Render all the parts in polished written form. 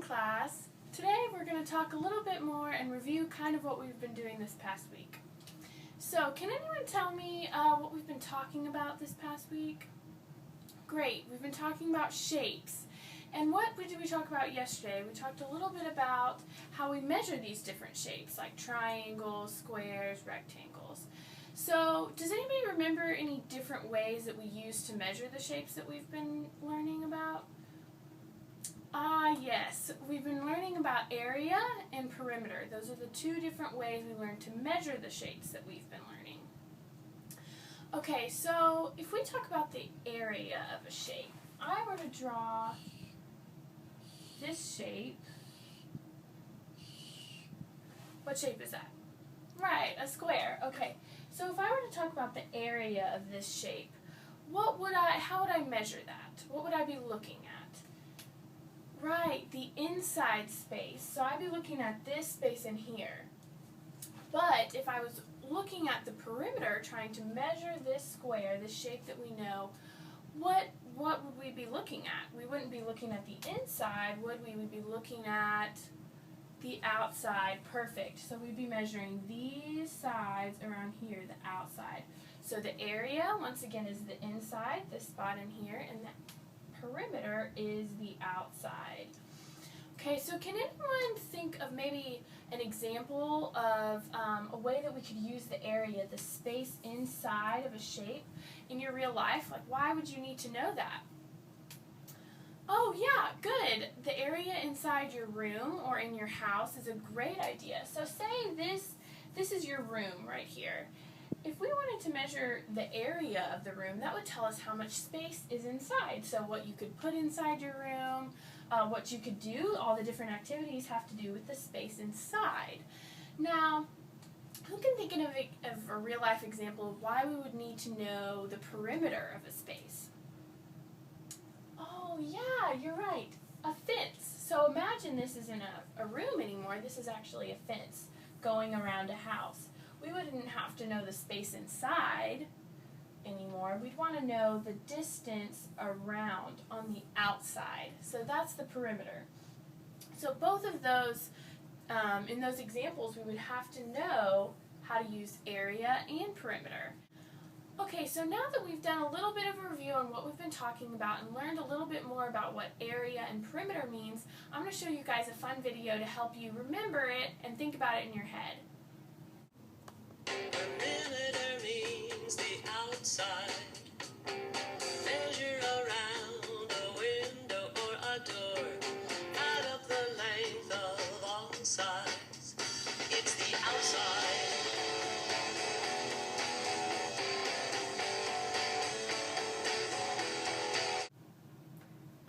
class. Today we're going to talk a little bit more and review kind of what we've been doing this past week. So can anyone tell me what we've been talking about this past week? Great, we've been talking about shapes. And what did we talk about yesterday? We talked a little bit about how we measure these different shapes, like triangles, squares, rectangles. So does anybody remember any different ways that we use to measure the shapes that we've been learning about? Yes, we've been learning about area and perimeter. Those are the two different ways we learn to measure the shapes that we've been learning. Okay, so if we talk about the area of a shape, I were to draw this shape. What shape is that? Right, a square. Okay, so if I were to talk about the area of this shape, how would I measure that? What would I be looking at? Right, the inside space. So I'd be looking at this space in here. But if I was looking at the perimeter, trying to measure this square, this shape that we know, what would we be looking at? We wouldn't be looking at the inside, would we? We'd be looking at the outside. Perfect. So we'd be measuring these sides around here, the outside. So the area, once again, is the inside, this spot in here, and the perimeter is the outside. Okay, so can anyone think of maybe an example of a way that we could use the area, the space inside of a shape in your real life? Like, why would you need to know that? Oh yeah, good. The area inside your room or in your house is a great idea. So say this is your room right here. If we wanted to measure the area of the room, that would tell us how much space is inside. So what you could put inside your room, what you could do, all the different activities have to do with the space inside. Now, who can think of a real-life example of why we would need to know the perimeter of a space? Oh yeah, you're right, a fence. So imagine this isn't a room anymore, this is actually a fence going around a house. We wouldn't have to know the space inside anymore. We'd want to know the distance around on the outside. So that's the perimeter. So both of those, in those examples, we would have to know how to use area and perimeter. Okay, so now that we've done a little bit of a review on what we've been talking about and learned a little bit more about what area and perimeter means, I'm going to show you guys a fun video to help you remember it and think about it in your head. Perimeter means the outside. Measure around a window or a door. Add up the length of all sides. It's the outside.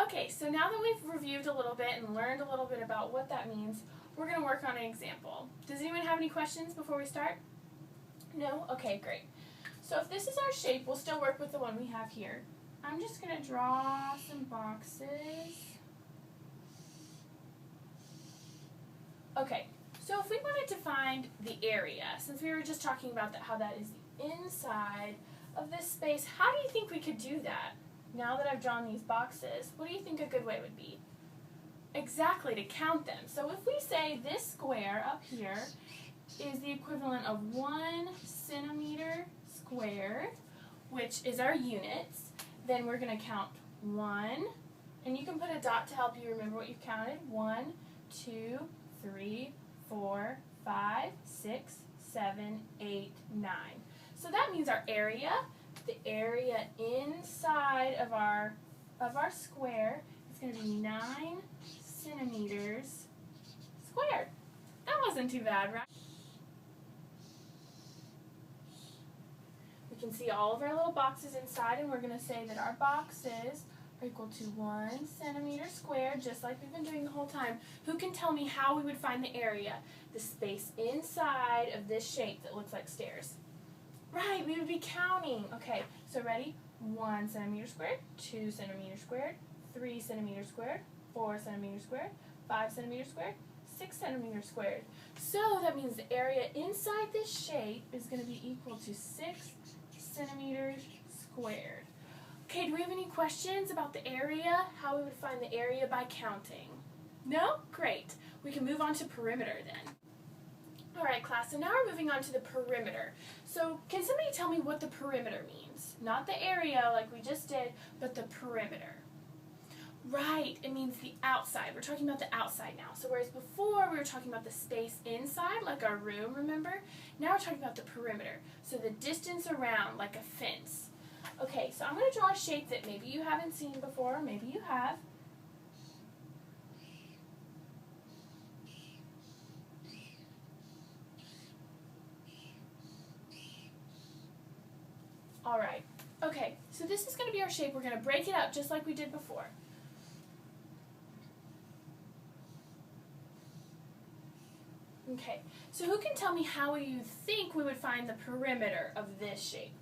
Okay, so now that we've reviewed a little bit and learned a little bit about what that means, we're going to work on an example. Does anyone have any questions before we start? No? Okay, great. So if this is our shape, we'll still work with the one we have here. I'm just going to draw some boxes. Okay, so if we wanted to find the area, since we were just talking about how that is the inside of this space, how do you think we could do that? Now that I've drawn these boxes, what do you think a good way would be? Exactly, to count them. So if we say this square up here is the equivalent of 1 centimeter squared, which is our units, then we're going to count 1, and you can put a dot to help you remember what you've counted. 1, 2, 3, 4, 5, 6, 7, 8, 9. So that means our area, the area inside of our square, is going to be 9 centimeters squared. That wasn't too bad, right? We can see all of our little boxes inside, and we're going to say that our boxes are equal to 1 centimeter squared, just like we've been doing the whole time. Who can tell me how we would find the area, the space inside of this shape that looks like stairs? Right, we would be counting. Okay, so ready? 1 centimeter squared, 2 centimeters squared, 3 centimeters squared, 4 centimeters squared, 5 centimeters squared, 6 centimeters squared. So that means the area inside this shape is going to be equal to 6 centimeters squared. Okay, do we have any questions about the area? How we would find the area by counting? No? Great. We can move on to perimeter then. All right, class, so now we're moving on to the perimeter. So can somebody tell me what the perimeter means? Not the area like we just did, but the perimeter. Right, it means the outside. We're talking about the outside now. So whereas before we were talking about the space inside, like our room, remember? Now we're talking about the perimeter. So the distance around, like a fence. Okay, so I'm going to draw a shape that maybe you haven't seen before, maybe you have. All right, okay, so this is going to be our shape. We're going to break it up just like we did before. Okay, so who can tell me how you think we would find the perimeter of this shape?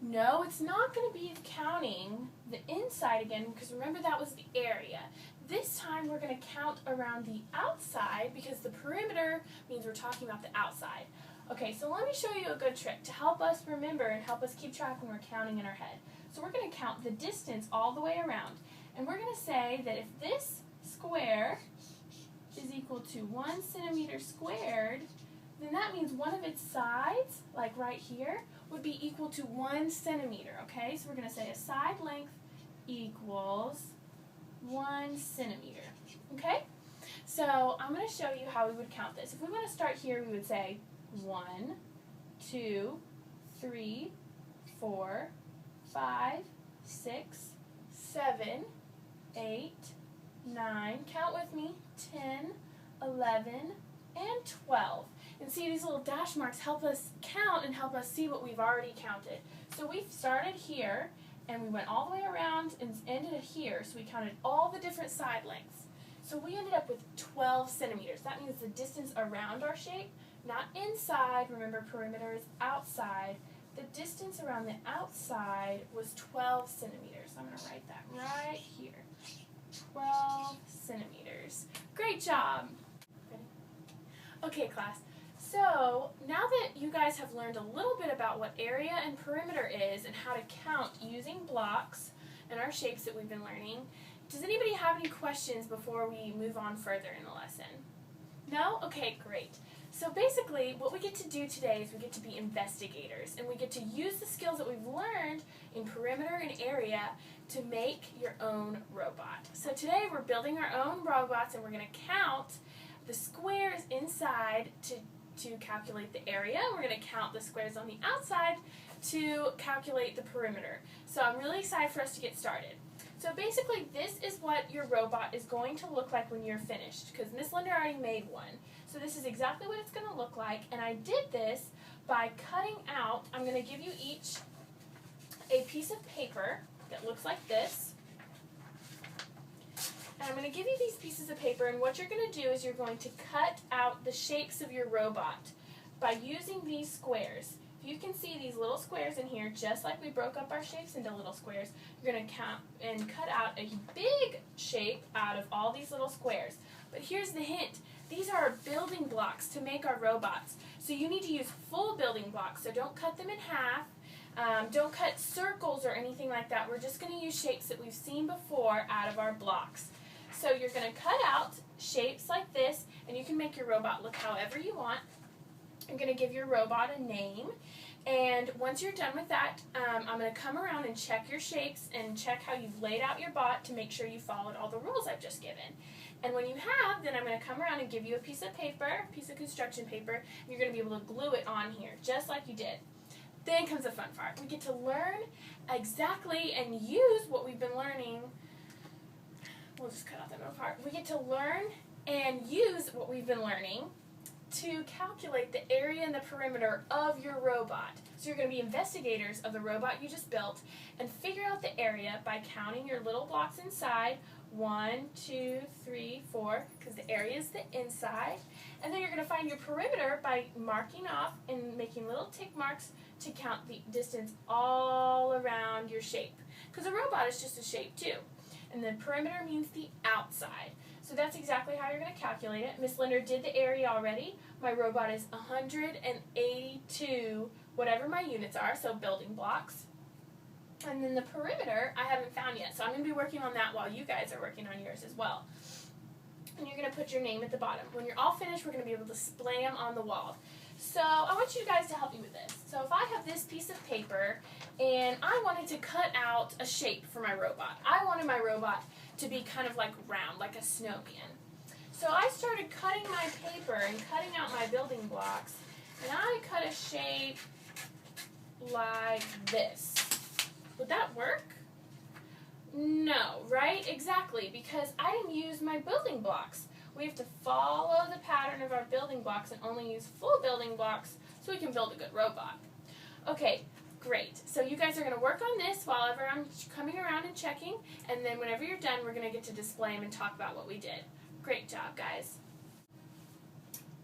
No, it's not going to be counting the inside again, because remember that was the area. This time we're going to count around the outside, because the perimeter means we're talking about the outside. Okay, so let me show you a good trick to help us remember and help us keep track when we're counting in our head. So we're going to count the distance all the way around. And we're going to say that if this square is equal to 1 centimeter squared, then that means one of its sides, like right here, would be equal to 1 centimeter, okay? So we're going to say a side length equals 1 centimeter, okay? So I'm going to show you how we would count this. If we want to start here, we would say 1, 2, 3, 4, 5, 6, 7, 8, 9, count with me, 10, 11, and 12. And see, these little dash marks help us count and help us see what we've already counted. So we started here, and we went all the way around and ended here, so we counted all the different side lengths. So we ended up with 12 centimeters. That means the distance around our shape, not inside. Remember, perimeter is outside. The distance around the outside was 12 centimeters. I'm going to write that right here. 12 centimeters. Great job. Ready? Okay, class. So now that you guys have learned a little bit about what area and perimeter is and how to count using blocks and our shapes that we've been learning, does anybody have any questions before we move on further in the lesson? No? Okay, great. So basically, what we get to do today is we get to be investigators, and we get to use the skills that we've learned in perimeter and area to make your own robot. So today we're building our own robots, and we're going to count the squares inside to calculate the area. We're going to count the squares on the outside to calculate the perimeter. So I'm really excited for us to get started. So basically, this is what your robot is going to look like when you're finished, because Miss Linda already made one. So this is exactly what it's going to look like, and I did this by cutting out. I'm going to give you each a piece of paper that looks like this. And I'm going to give you these pieces of paper, and what you're going to do is you're going to cut out the shapes of your robot by using these squares. If you can see these little squares in here, just like we broke up our shapes into little squares, you're going to count and cut out a big shape out of all these little squares. But here's the hint. These are building blocks to make our robots. So you need to use full building blocks, so don't cut them in half. Don't cut circles or anything like that. We're just going to use shapes that we've seen before out of our blocks. So you're going to cut out shapes like this, and you can make your robot look however you want. I'm going to give your robot a name, and once you're done with that, I'm going to come around and check your shapes and check how you've laid out your bot to make sure you followed all the rules I've just given. And when you have, then I'm going to come around and give you a piece of paper, a piece of construction paper, and you're going to be able to glue it on here, just like you did. Then comes the fun part. We get to learn exactly and use what we've been learning. We'll just cut out that middle part. We get to learn and use what we've been learning to calculate the area and the perimeter of your robot. So you're going to be investigators of the robot you just built and figure out the area by counting your little blocks inside. 1, 2, 3, 4, because the area is the inside. And then you're going to find your perimeter by marking off and making little tick marks to count the distance all around your shape. Because a robot is just a shape too. And then perimeter means the outside. So that's exactly how you're going to calculate it. Miss Linder did the area already. My robot is 182, whatever my units are, so building blocks. And then the perimeter I haven't found yet, so I'm going to be working on that while you guys are working on yours as well. and you're going to put your name at the bottom. When you're all finished, we're going to be able to display them on the wall. So I want you guys to help me with this. So if I have this piece of paper and I wanted to cut out a shape for my robot. I wanted my robot to be kind of like round, like a snowman. So I started cutting my paper and cutting out my building blocks, and I cut a shape like this. Would that work? No, right? Exactly, because I didn't use my building blocks. We have to follow the pattern of our building blocks and only use full building blocks so we can build a good robot. Okay, great. So you guys are going to work on this while I'm coming around and checking, and then whenever you're done, we're going to get to display them and talk about what we did. Great job, guys.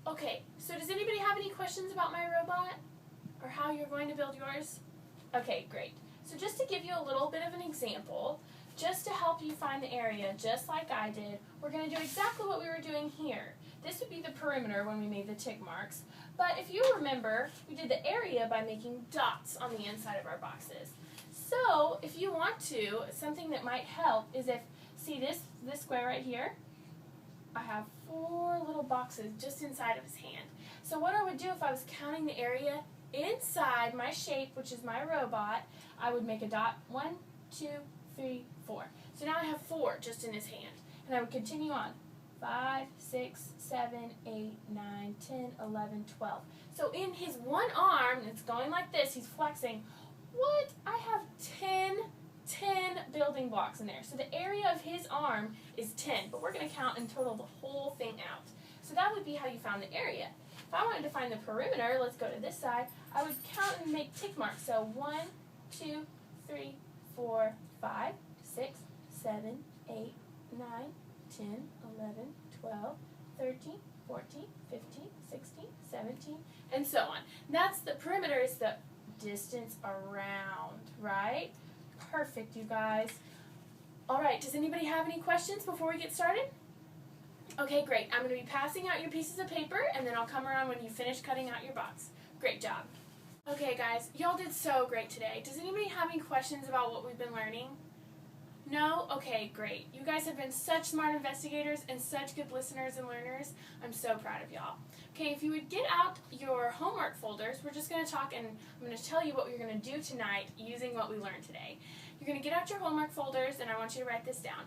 Okay, so does anybody have any questions about my robot or how you're going to build yours? Okay, great. So just to give you a little bit of an example, just to help you find the area, just like I did, we're going to do exactly what we were doing here. This would be the perimeter when we made the tick marks. But if you remember, we did the area by making dots on the inside of our boxes. So if you want to, something that might help is if, see this square right here? I have 4 little boxes just inside of his hand. So what I would do if I was counting the area inside my shape, which is my robot, I would make a dot. 1, 2, 3, 4. So now I have 4 just in his hand. And I would continue on. 5, 6, 7, 8, 9, 10, 11, 12. So in his one arm, it's going like this, he's flexing. What? I have 10 building blocks in there. So the area of his arm is 10, but we're going to count and total the whole thing out. So that would be how you found the area. If I wanted to find the perimeter, let's go to this side, I would count and make tick marks. So 1, 2, 3, 4, 5, 6, 7, 8, 9, 10, 11, 12, 13, 14, 15, 16, 17, and so on. That's the perimeter, is the distance around, right? Perfect, you guys. All right, does anybody have any questions before we get started? Okay, great. I'm going to be passing out your pieces of paper, and then I'll come around when you finish cutting out your box. Great job. Okay, guys, y'all did so great today. Does anybody have any questions about what we've been learning? No? Okay, great. You guys have been such smart investigators and such good listeners and learners. I'm so proud of y'all. Okay, if you would get out your homework folders, we're just going to talk, and I'm going to tell you what we're going to do tonight using what we learned today. You're going to get out your homework folders, and I want you to write this down.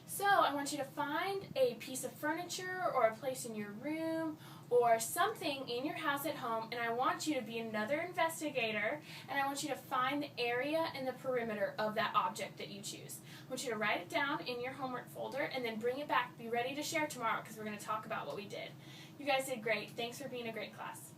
So I want you to find a piece of furniture or a place in your room or something in your house at home, and I want you to be another investigator, and I want you to find the area and the perimeter of that object that you choose. I want you to write it down in your homework folder and then bring it back. Be ready to share tomorrow because we're going to talk about what we did. You guys did great. Thanks for being a great class.